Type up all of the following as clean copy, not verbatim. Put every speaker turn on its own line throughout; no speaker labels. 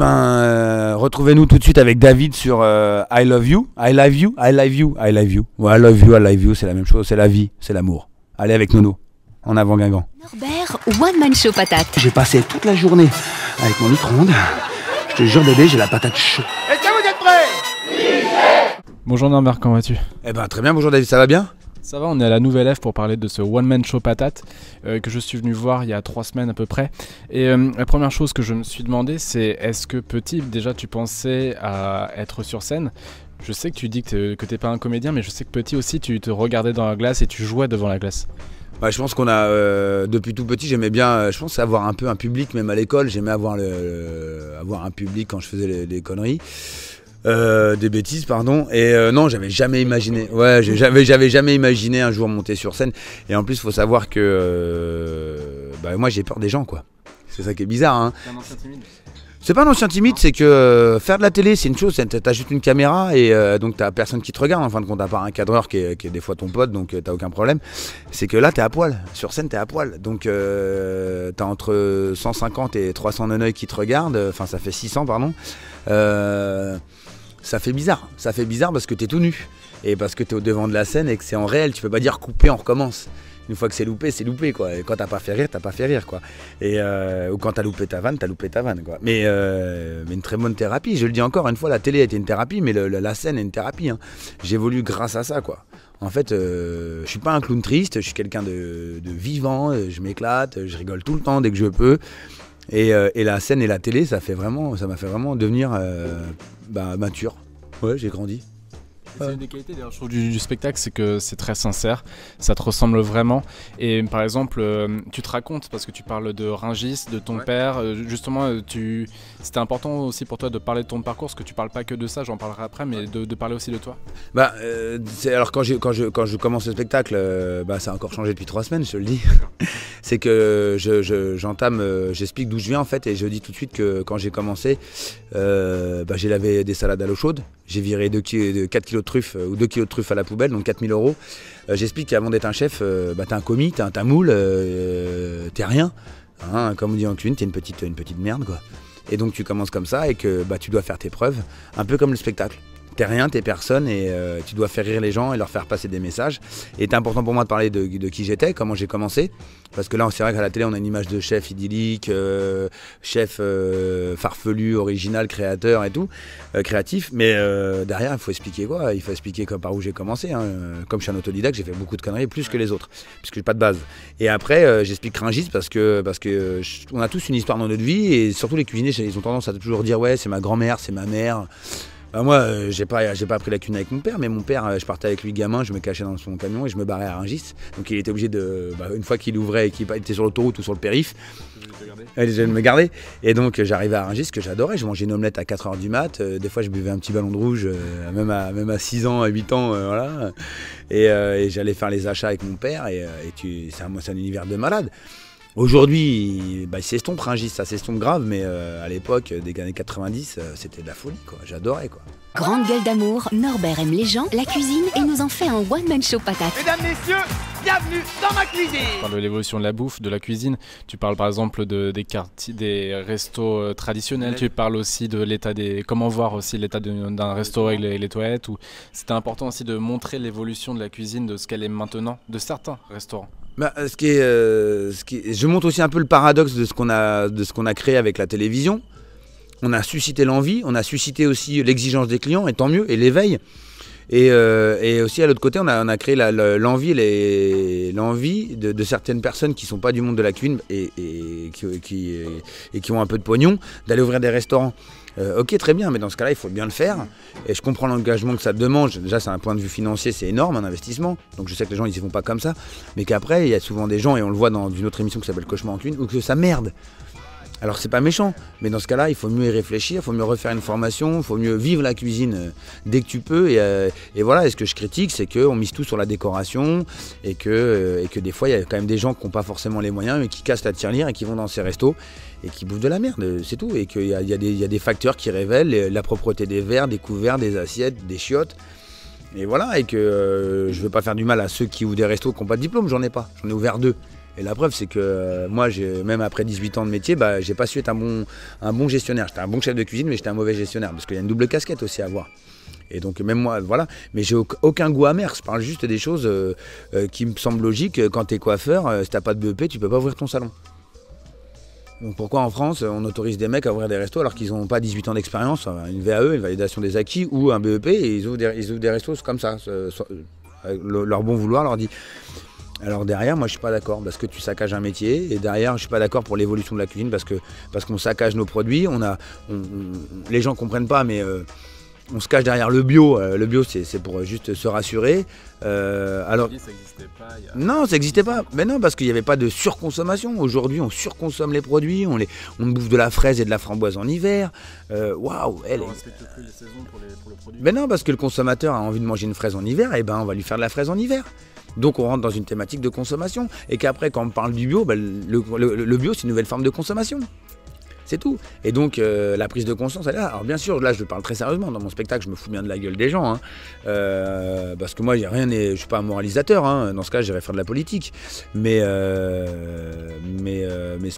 Retrouvez-nous tout de suite avec David sur I Love You. I Love You, I Love You, I Love You. Ouais, I Love You, I Love You, c'est la même chose, c'est la vie, c'est l'amour. Allez avec Nono, en avant Guingamp.
Norbert, One Man Show Patate.
J'ai passé toute la journée avec mon micro-ondes. Je te jure bébé, j'ai la patate chaude.
Est-ce que vous êtes prêts?
Bonjour Norbert, comment vas-tu?
Eh ben très bien, bonjour David, ça va bien?
Ça va, on est à la Nouvelle Ève pour parler de ce One Man Show Patate que je suis venu voir il y a 3 semaines à peu près. Et la première chose que je me suis demandé, c'est est-ce que petit, déjà tu pensais à être sur scène? Je sais que tu dis que t'es pas un comédien, mais je sais que petit aussi tu te regardais dans la glace et tu jouais devant la glace.
Bah, je pense qu'on a, depuis tout petit, j'aimais bien, je pense avoir un peu un public, même à l'école, j'aimais avoir un public quand je faisais les conneries. Des bêtises, pardon. Et non, j'avais jamais imaginé. Ouais, j'avais jamais imaginé un jour monter sur scène. Et en plus, il faut savoir que moi, j'ai peur des gens, quoi. C'est ça qui est bizarre. Hein.
C'est un ancien timide.
C'est pas un ancien timide, c'est que faire de la télé, c'est une chose. T'as juste une caméra et donc t'as personne qui te regarde. En fin de compte, à part un cadreur qui est des fois ton pote, donc t'as aucun problème. C'est que là, t'es à poil. Sur scène, t'es à poil. Donc t'as entre 150 et 300 neneuils qui te regardent. Enfin, ça fait 600, pardon. Ça fait bizarre parce que t'es tout nu et parce que t'es au devant de la scène et que c'est en réel, tu peux pas dire couper, on recommence. Une fois que c'est loupé quoi. Et quand t'as pas fait rire quoi. Et ou quand t'as loupé ta vanne quoi. Mais une très bonne thérapie, je le dis encore une fois, la télé a été une thérapie, mais la scène est une thérapie. Hein. J'évolue grâce à ça quoi. En fait, je suis pas un clown triste, je suis quelqu'un de vivant, je m'éclate, je rigole tout le temps dès que je peux. Et la scène et la télé, ça m'a fait vraiment devenir mature. Ouais, j'ai grandi.
C'est une des qualités d'ailleurs, je trouve, du spectacle, c'est que c'est très sincère, ça te ressemble vraiment. Et par exemple, tu te racontes parce que tu parles de Rungis, de ton père. Justement, c'était important aussi pour toi de parler de ton parcours, parce que tu parles pas que de ça, j'en parlerai après, mais de parler aussi de toi.
Alors quand je commence le spectacle, ça a encore changé depuis 3 semaines, je te le dis. C'est que j'explique d'où je viens en fait, et je dis tout de suite que quand j'ai commencé, j'ai lavé des salades à l'eau chaude. J'ai viré 4 kilos de truffes ou 2 kilos de truffes à la poubelle, donc 4 000 €. J'explique qu'avant d'être un chef, t'es un commis, t'es un tamoul, t'es rien. Hein, comme on dit en cuisine, t'es une petite merde quoi. Et donc tu commences comme ça et que tu dois faire tes preuves, un peu comme le spectacle. T'es rien, t'es personne et tu dois faire rire les gens et leur faire passer des messages. Et c'est important pour moi de parler de qui j'étais, comment j'ai commencé. Parce que là, c'est vrai qu'à la télé, on a une image de chef idyllique, chef farfelu, original, créateur et tout, créatif. Mais derrière, il faut expliquer quoi? Il faut expliquer par où j'ai commencé. Hein. Comme je suis un autodidacte, j'ai fait beaucoup de conneries, plus que les autres, puisque j'ai pas de base. Et après, j'explique Rungis parce que on a tous une histoire dans notre vie et surtout les cuisiniers, ils ont tendance à toujours dire ouais, c'est ma grand-mère, c'est ma mère. Moi, j'ai pas appris la cuisine avec mon père, mais mon père, je partais avec lui gamin, je me cachais dans son camion et je me barrais à Rungis. Donc il était obligé une fois qu'il ouvrait et qu'il était sur l'autoroute ou sur le périph', de me garder. Et donc j'arrivais à Rungis, que j'adorais, je mangeais une omelette à 4 h du mat, des fois je buvais un petit ballon de rouge, même à 6 ans, à 8 ans, voilà. Et j'allais faire les achats avec mon père, c'est un univers de malade. Aujourd'hui, il s'estompe Rungis, ça s'estompe grave, mais à l'époque, des années 90, c'était de la folie, quoi. J'adorais, quoi.
Grande gueule d'amour, Norbert aime les gens, la cuisine et nous en fait un One Man Show Patate.
Mesdames, messieurs, bienvenue dans ma cuisine.
Tu parles de l'évolution de la bouffe, de la cuisine, tu parles par exemple des quartiers, des restos traditionnels, tu parles aussi de l'état comment voir aussi l'état d'un resto avec les toilettes. C'était important aussi de montrer l'évolution de la cuisine, de ce qu'elle est maintenant, de certains restaurants.
Je montre aussi un peu le paradoxe de ce qu'on a créé avec la télévision. On a suscité l'envie, on a suscité aussi l'exigence des clients, et tant mieux, et l'éveil. Et aussi à l'autre côté, on a créé l'envie de certaines personnes qui ne sont pas du monde de la cuisine et qui ont un peu de pognon, d'aller ouvrir des restaurants. Ok, très bien, mais dans ce cas-là, il faut bien le faire. Et je comprends l'engagement que ça demande. Déjà, c'est un point de vue financier, c'est énorme, un investissement. Donc je sais que les gens, ils n'y vont pas comme ça. Mais qu'après, il y a souvent des gens, et on le voit dans une autre émission qui s'appelle Cauchemar en cuisine, où que ça merde. Alors c'est pas méchant, mais dans ce cas-là, il faut mieux y réfléchir, il faut mieux refaire une formation, il faut mieux vivre la cuisine dès que tu peux. Et voilà, et ce que je critique, c'est qu'on mise tout sur la décoration et que des fois, il y a quand même des gens qui n'ont pas forcément les moyens, mais qui cassent la tirelire et qui vont dans ces restos et qui bouffent de la merde, c'est tout. Et qu'il y a des facteurs qui révèlent la propreté des verres, des couverts, des assiettes, des chiottes. Et voilà, et que je veux pas faire du mal à ceux qui ouvrent des restos qui n'ont pas de diplôme, j'en ai pas, j'en ai ouvert 2. Et la preuve, c'est que moi, même après 18 ans de métier, bah, j'ai pas su être un bon gestionnaire. J'étais un bon chef de cuisine, mais j'étais un mauvais gestionnaire. Parce qu'il y a une double casquette aussi à avoir. Et donc même moi, voilà. Mais j'ai aucun goût amer. Je parle juste des choses qui me semblent logiques. Quand tu es coiffeur, si t'as pas de BEP, tu peux pas ouvrir ton salon. Donc pourquoi en France, on autorise des mecs à ouvrir des restos alors qu'ils n'ont pas 18 ans d'expérience, une VAE, une validation des acquis, ou un BEP, et ils ouvrent des restos comme ça. Leur bon vouloir leur dit. Alors derrière, moi je suis pas d'accord parce que tu saccages un métier, et derrière je suis pas d'accord pour l'évolution de la cuisine parce qu'on saccage nos produits. Les gens comprennent pas, mais on se cache derrière le bio. Le bio, c'est pour juste se rassurer. Alors,
ça n'existait pas.
Non, ça n'existait pas. Mais non, parce qu'il n'y avait pas de surconsommation. Aujourd'hui, on surconsomme les produits. On bouffe de la fraise et de la framboise en hiver. Waouh,
on respecte plus les saisons pour le produit.
Mais non, parce que le consommateur a envie de manger une fraise en hiver, et ben on va lui faire de la fraise en hiver. Donc on rentre dans une thématique de consommation. Et qu'après, quand on parle du bio, le bio, c'est une nouvelle forme de consommation. C'est tout. Et donc la prise de conscience, elle est là. Alors bien sûr, là je parle très sérieusement. Dans mon spectacle, je me fous bien de la gueule des gens. Parce que moi, je suis pas un moralisateur. Dans ce cas, j'irais faire de la politique. Mais ce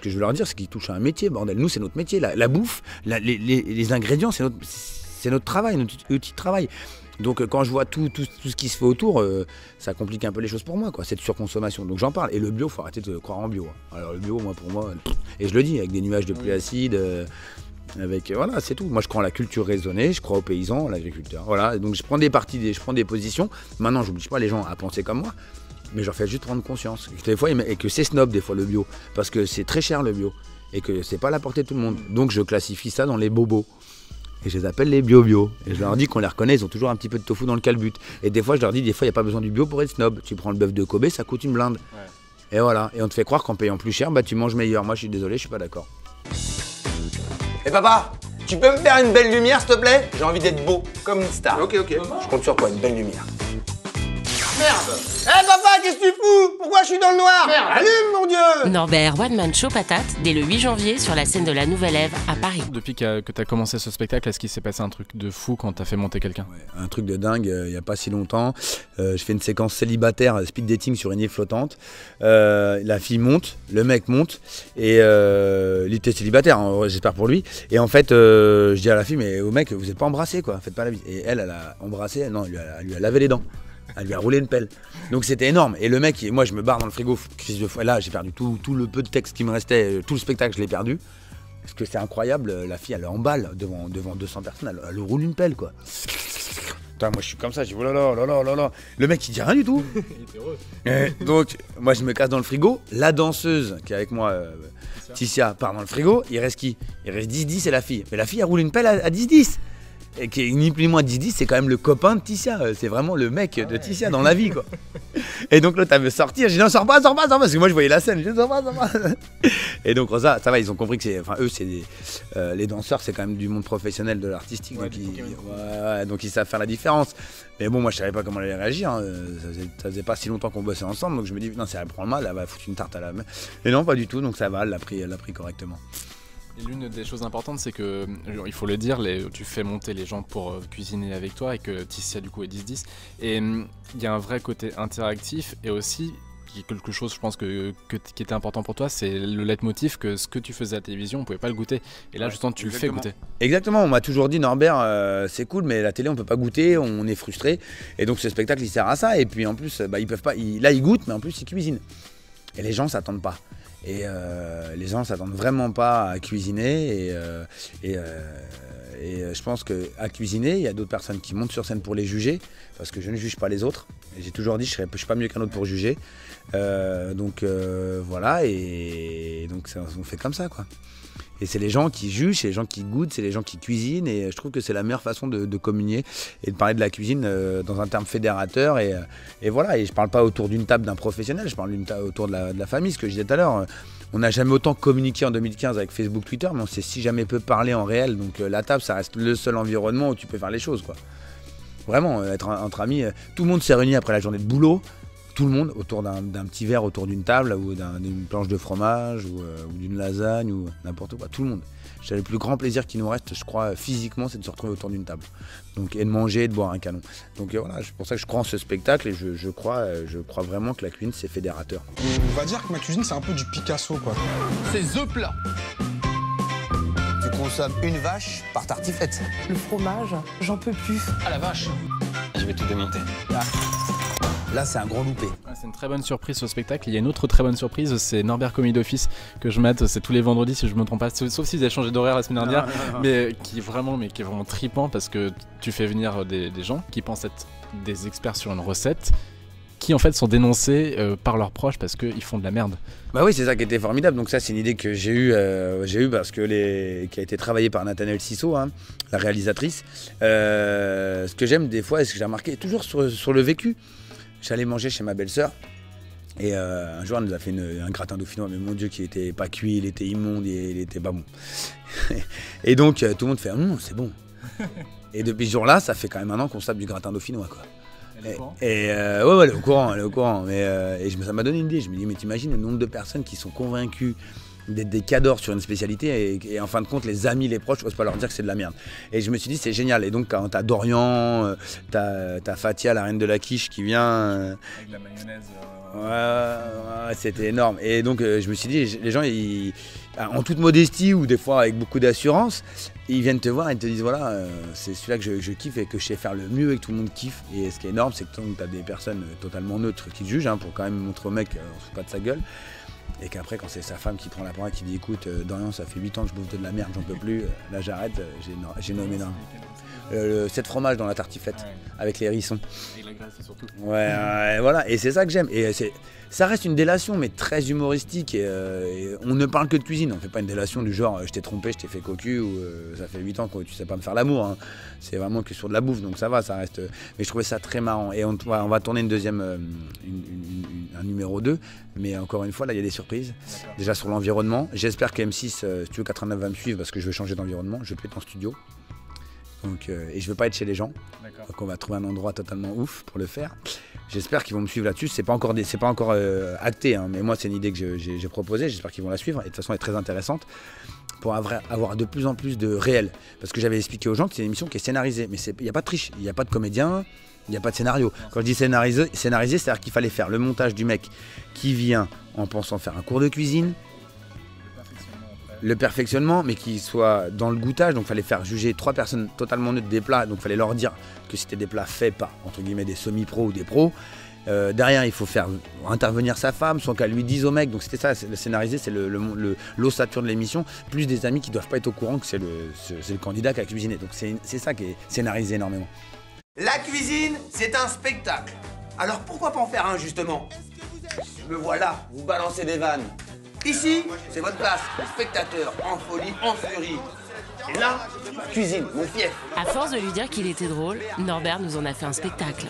que je veux leur dire, c'est qu'ils touchent à un métier, bordel. Nous, c'est notre métier. La bouffe, les ingrédients, c'est notre travail, notre outil de travail. Donc quand je vois tout ce qui se fait autour, ça complique un peu les choses pour moi, quoi, cette surconsommation. Donc j'en parle. Et le bio, faut arrêter de croire en bio. Alors le bio, pour moi, et je le dis, avec des nuages de pluie acide, voilà, c'est tout. Moi je crois en la culture raisonnée, je crois aux paysans, à l'agriculteur. Voilà, donc je prends des positions. Maintenant, j'oblige pas les gens à penser comme moi, mais je leur fais juste prendre conscience. Des fois, et que c'est snob des fois le bio, parce que c'est très cher le bio, et que c'est pas à la portée de tout le monde. Donc je classifie ça dans les bobos. Et je les appelle les bio-bio. Et je leur dis qu'on les reconnaît, ils ont toujours un petit peu de tofu dans le calbut. Et des fois, je leur dis, il n'y a pas besoin du bio pour être snob. Tu prends le bœuf de Kobe, ça coûte une blinde. Ouais. Et voilà. Et on te fait croire qu'en payant plus cher, tu manges meilleur. Moi, je suis désolé, je suis pas d'accord.
Et papa, tu peux me faire une belle lumière, s'il te plaît? J'ai envie d'être beau, comme une star.
Ok.
Je compte sur toi, une belle lumière.
Merde. Papa, qu'est-ce que tu fous? Pourquoi je suis dans le noir? Merde. Allume, mon Dieu.
Norbert One Man Show Patate, dès le 8 janvier sur la scène de la Nouvelle Ève à Paris.
Depuis que tu as commencé ce spectacle, est-ce qu'il s'est passé un truc de fou quand tu as fait monter quelqu'un?
Un truc de dingue, il n'y a pas si longtemps. Je fais une séquence célibataire, speed dating sur une île flottante. La fille monte, le mec monte, et il était célibataire, j'espère pour lui. Et en fait, je dis à la fille, mais au mec, vous n'êtes pas embrassé, quoi, faites pas la bise. Et elle a embrassé, non, elle lui a lavé les dents. Elle lui a roulé une pelle. Donc c'était énorme. Et le mec, moi je me barre dans le frigo, crise de foi. Là j'ai perdu tout le peu de texte qui me restait, tout le spectacle je l'ai perdu. Parce que c'est incroyable, la fille elle emballe devant 200 personnes, elle roule une pelle, quoi. Putain, moi je suis comme ça, je dis oh là là. Le mec il dit rien du tout. Il est heureux. Donc moi je me casse dans le frigo. La danseuse qui est avec moi, Ticia, part dans le frigo. Il reste qui? Il reste 10-10 et la fille. Mais la fille elle roule une pelle à 10-10. Et qui est ni plus ni moins 10-10, c'est quand même le copain de Ticia. C'est vraiment le mec de Ticia dans la vie, quoi. Et donc l'autre elle veut sortir. J'ai dit non, sors pas, parce que moi je voyais la scène. J'ai dit sors pas. Et donc ça va, ils ont compris que eux c'est les danseurs, c'est quand même du monde professionnel de l'artistique, donc ils savent faire la différence. Mais bon, moi je savais pas comment elle allait réagir. Ça faisait pas si longtemps qu'on bossait ensemble, donc je me dis non, si elle prend le mal, elle va foutre une tarte à la main. Et non, pas du tout. Donc ça va, elle l'a pris correctement.
Et l'une des choses importantes, c'est que, il faut le dire, tu fais monter les gens pour cuisiner avec toi, et que Ticia du coup est 10-10. Et il y a un vrai côté interactif, et aussi quelque chose, je pense, qui était important pour toi, c'est le leitmotiv que ce que tu faisais à la télévision, on pouvait pas le goûter. Et là, justement, tu le fais goûter.
Exactement, on m'a toujours dit, Norbert, c'est cool, mais la télé, on peut pas goûter, on est frustré. Et donc ce spectacle, il sert à ça. Et puis en plus, ils peuvent pas. Là, ils goûtent, mais en plus, ils cuisinent. Et les gens s'attendent pas. Et les gens s'attendent vraiment pas à cuisiner. Et je pense qu'à cuisiner, il y a d'autres personnes qui montent sur scène pour les juger, parce que je ne juge pas les autres. Et j'ai toujours dit, je suis pas mieux qu'un autre pour juger. Voilà, et donc on fait comme ça, quoi. Et c'est les gens qui jugent, c'est les gens qui goûtent, c'est les gens qui cuisinent. Et je trouve que c'est la meilleure façon de communier et de parler de la cuisine dans un terme fédérateur. Et voilà, et je parle pas autour d'une table d'un professionnel, je parle autour de la famille, ce que je disais tout à l'heure. On n'a jamais autant communiqué en 2015 avec Facebook, Twitter, mais on s'est si jamais peu parlé en réel. Donc la table, ça reste le seul environnement où tu peux faire les choses, quoi. Vraiment, être entre amis. Tout le monde s'est réuni après la journée de boulot. tout le monde autour d'un petit verre autour d'une table ou d'une planche de fromage ou d'une lasagne ou n'importe quoi, tout le monde. Le plus grand plaisir qui nous reste, je crois, physiquement, c'est de se retrouver autour d'une table. Donc, et de manger et de boire un canon. Donc voilà, c'est pour ça que je crois en ce spectacle et je crois vraiment que la cuisine, c'est fédérateur.
On va dire que ma cuisine, c'est un peu du Picasso, quoi.
C'est The Plat. Tu consommes une vache par tartiflette.
Le fromage, j'en peux plus.
Ah la vache. Je vais tout démonter. Là, c'est un gros loupé.
C'est une très bonne surprise ce spectacle. Il y a une autre très bonne surprise, c'est Norbert Commis d'Office que je mate, c'est tous les vendredis si je me trompe pas, sauf s'ils avaient changé d'horaire la semaine dernière, mais qui est vraiment trippant parce que tu fais venir des gens qui pensent être des experts sur une recette, qui en fait sont dénoncés par leurs proches parce qu'ils font de la merde.
Bah oui, c'est ça qui était formidable. Donc ça, c'est une idée que j'ai eue parce que qui a été travaillée par Nathanaël Sissot, hein, la réalisatrice. Ce que j'aime des fois, et ce que j'ai remarqué, toujours sur le vécu. J'allais manger chez ma belle-sœur et un jour elle nous a fait un gratin dauphinois, mais mon Dieu, qui était pas cuit, il était immonde, il était pas bon. Et donc tout le monde fait c'est bon. Et depuis ce jour-là, ça fait quand même un an qu'on se tape du gratin dauphinois, quoi.
Elle est au courant ?
Ouais, elle est au courant. Mais ça m'a donné une idée. Je me dis, mais t'imagines le nombre de personnes qui sont convaincues d'être des cadors sur une spécialité et en fin de compte les amis, les proches, j'ose pas leur dire que c'est de la merde. Et je me suis dit c'est génial. Et donc quand t'as Dorian, t'as Fatia, la reine de la quiche qui vient.
Avec la mayonnaise.
Ouais, c'était énorme. Et donc je me suis dit, les gens en toute modestie ou des fois avec beaucoup d'assurance, ils viennent te voir et te disent voilà, c'est celui-là que je kiffe et que je sais faire le mieux et que tout le monde kiffe. Et ce qui est énorme, c'est que tu as des personnes totalement neutres qui te jugent, hein, pour quand même montrer au mec on se fout pas de sa gueule. Et qu'après, quand c'est sa femme qui prend la parole, qui dit écoute, Dorian, ça fait 8 ans que je bouffe de la merde, j'en peux plus, là j'arrête, j'ai nommé d'un. 7 fromages dans la tartiflette, avec les hérissons.
Et la graisse surtout.
Ouais, voilà, et c'est ça que j'aime. Et ça reste une délation, mais très humoristique. Et on ne parle que de cuisine, on ne fait pas une délation du genre je t'ai trompé, je t'ai fait cocu, ou ça fait 8 ans que tu sais pas me faire l'amour. Hein. C'est vraiment que sur de la bouffe, donc ça va, ça reste. Mais je trouvais ça très marrant. Et on va tourner un numéro 2, mais encore une fois, là il y a des surprises. Déjà sur l'environnement. J'espère que M6 Studio 89 va me suivre parce que je vais changer d'environnement, je vais être en studio. Donc, et je ne veux pas être chez les gens, donc on va trouver un endroit totalement ouf pour le faire. J'espère qu'ils vont me suivre là-dessus, c'est pas encore acté, hein, mais moi c'est une idée que j'ai proposée, j'espère qu'ils vont la suivre, et de toute façon elle est très intéressante pour avoir de plus en plus de réel. Parce que j'avais expliqué aux gens que c'est une émission qui est scénarisée, mais il n'y a pas de triche, il n'y a pas de comédien, il n'y a pas de scénario. Quand je dis scénarisé, c'est-à-dire qu'il fallait faire le montage du mec qui vient en pensant faire un cours de cuisine, le perfectionnement, mais qui soit dans le goûtage, donc il fallait faire juger 3 personnes totalement neutres des plats, donc il fallait leur dire que c'était des plats faits par, entre guillemets, des semi-pros ou des pros. Derrière, il faut faire intervenir sa femme, sans qu'elle lui dise au mec, donc c'était ça, le scénarisé, c'est l'ossature de l'émission, plus des amis qui doivent pas être au courant que c'est le candidat qui a cuisiné, donc c'est ça qui est scénarisé énormément.
La cuisine, c'est un spectacle. Alors pourquoi pas en faire un, justement? Me voilà, vous balancez des vannes. Ici, c'est votre place, le spectateur, en folie, en furie. Et là, cuisine, mon fief.
À force de lui dire qu'il était drôle, Norbert nous en a fait un spectacle.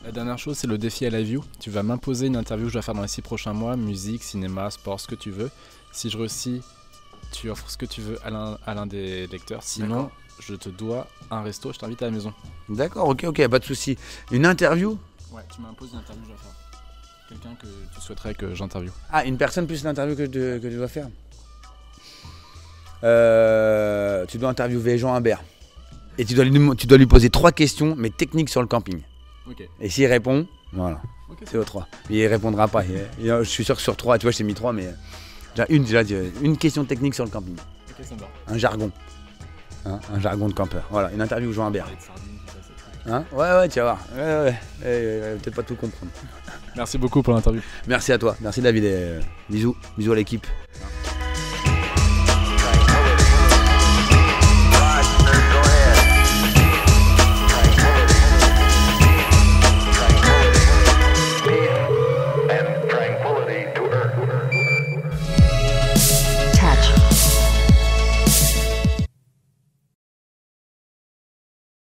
La dernière chose, c'est le défi à la view. Tu vas m'imposer une interview que je vais faire dans les 6 prochains mois, musique, cinéma, sport, ce que tu veux. Si je réussis, tu offres ce que tu veux à l'un des lecteurs. Sinon, je te dois un resto, je t'invite à la maison.
D'accord, ok, pas de souci. Une interview?
Ouais, tu m'imposes une interview que je dois faire. Quelqu'un que tu souhaiterais que j'interviewe.
Ah, une personne plus l'interview que tu dois faire. Tu dois interviewer Jean Humbert. Et tu dois lui poser 3 questions, mais techniques sur le camping.
Ok.
Et s'il répond, voilà, okay, c'est aux 3. Mais il répondra pas. Je suis sûr que sur 3, tu vois, je t'ai mis 3, mais une question technique sur le camping.
Ok, ça me va.
Un jargon. Hein, un jargon de campeur. Voilà, une interview Jean Humbert. Hein, ouais, tu vas voir. Ouais. Peut-être pas tout comprendre.
Merci beaucoup pour l'interview.
Merci à toi. Merci David. Et bisous à l'équipe.